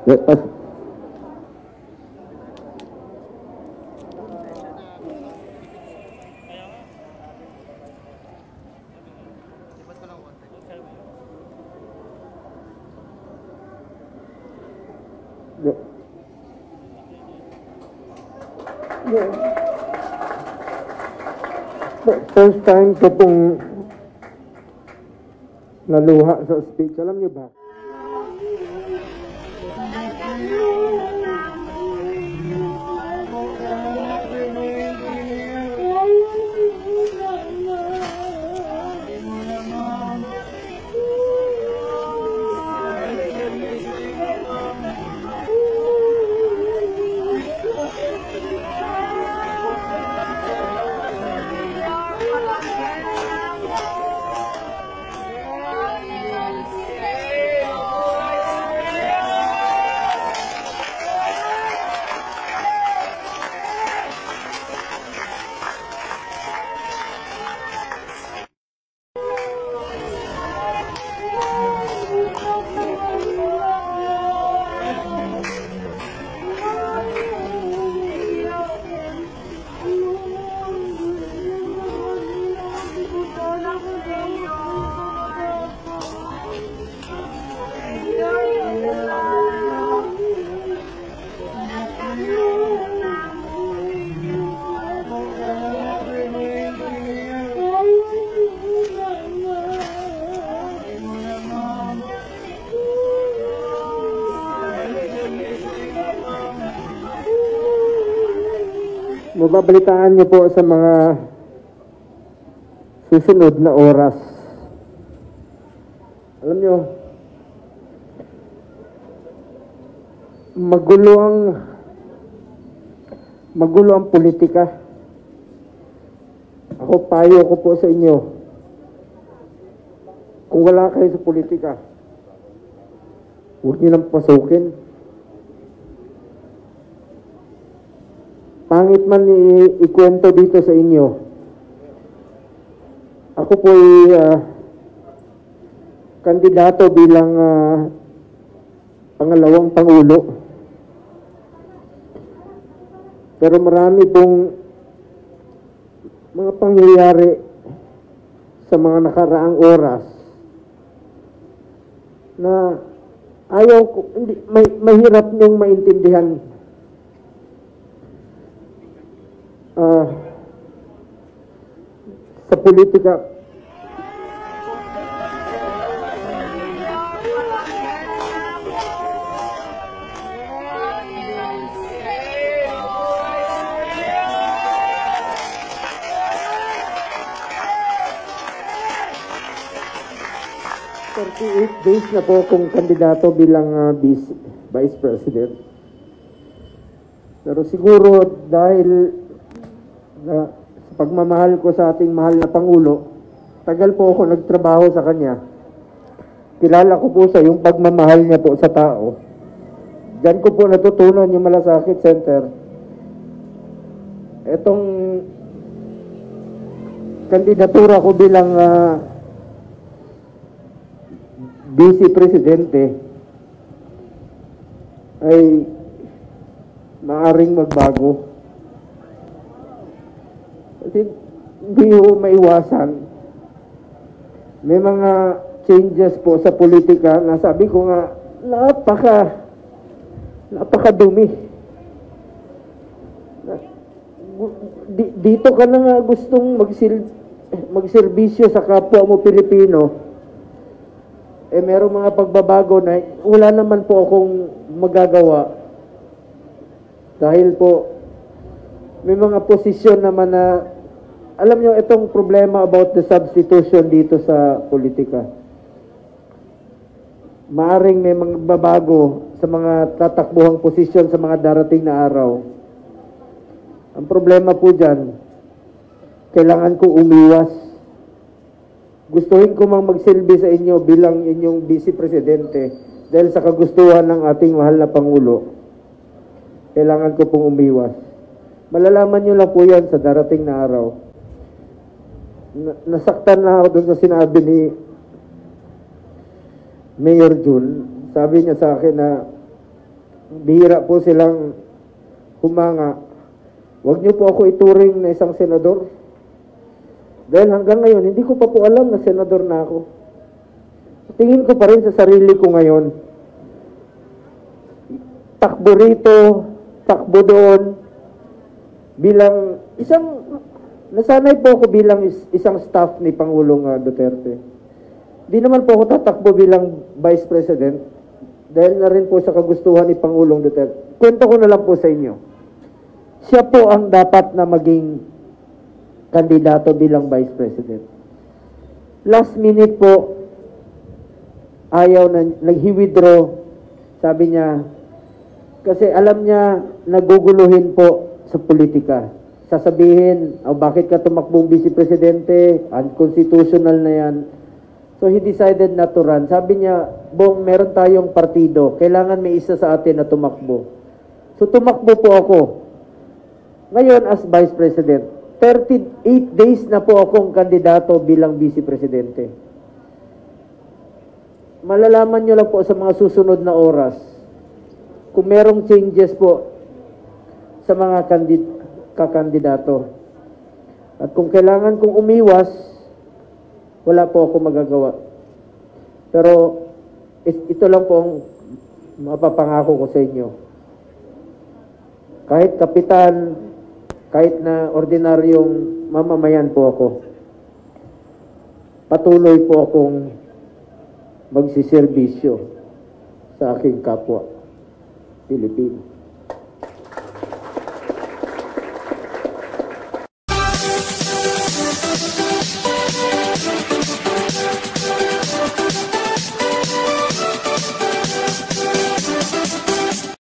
First time ko pong naluha sa speech. Alam niyo ba? Mababalitaan niyo po sa mga susunod na oras. Alam niyo, magulo ang politika. Ako, payo ko po sa inyo, kung wala kayo sa politika, huwag niyo nang pasukin. Pangit man ikwento dito sa inyo. Ako po ay kandidato bilang pangalawang Pangulo. Pero marami pong mga pangyayari sa mga nakaraang oras na ayaw ko, mahirap niyong maintindihan. Sa politika, days na po akong kandidato bilang Vice President. Pero siguro dahil sa pagmamahal ko sa ating mahal na Pangulo, tagal po ako nagtrabaho sa kanya. Kilala ko po sa yung pagmamahal niya po sa tao. Diyan ko po natutunan yung Malasakit Center. Etong kandidatura ko bilang Vice Presidente ay maaring magbago. Kasi hindi ho maiwasan. May mga changes po sa politika na sabi ko nga, napakadumi. Dito ka na nga gustong magserbisyo sa kapwa mo Pilipino, merong mga pagbabago na wala naman po akong magagawa. Dahil po, may mga posisyon naman na, alam nyo, itong problema about the substitution dito sa politika. Maaring may mga babago sa mga tatakbuhang posisyon sa mga darating na araw. Ang problema po dyan, kailangan ko umiwas. Gustuhin ko mang magsilbi sa inyo bilang inyong Vice Presidente dahil sa kagustuhan ng ating mahal na Pangulo. Kailangan ko pong umiwas. Malalaman nyo lang po yan sa darating na araw. Nasaktan na ako dun sa sinabi ni Mayor Jun. Sabi niya sa akin na bihira po silang humanga. Huwag niyo po ako ituring na isang senador. Dahil hanggang ngayon, hindi ko pa po alam na senador na ako. Tingin ko pa rin sa sarili ko ngayon. Takbo rito, takbo doon, bilang nasanay po ako bilang isang staff ni Pangulong Duterte. Di naman po ako tatakbo bilang Vice President dahil na rin po sa kagustuhan ni Pangulong Duterte. Kwento ko na lang po sa inyo. Siya po ang dapat na maging kandidato bilang Vice President. Last minute po, ayaw na, nag-withdraw. Sabi niya, kasi alam niya, naguguluhin po sa politika. Sasabihin, bakit ka tumakbong Vice Presidente? Unconstitutional na yan. So he decided not to run. Sabi niya, Bong, meron tayong partido. Kailangan may isa sa atin na tumakbo. So tumakbo po ako. Ngayon as Vice President, 38 days na po akong kandidato bilang Vice Presidente. Malalaman nyo lang po sa mga susunod na oras kung merong changes po sa mga kakandidato. At kung kailangan kong umiwas, wala po ako magagawa. Pero ito lang po ang mapapangako ko sa inyo. Kahit kapitan, kahit na ordinaryong mamamayan po ako, patuloy po akong magsiservisyo sa aking kapwa Pilipino.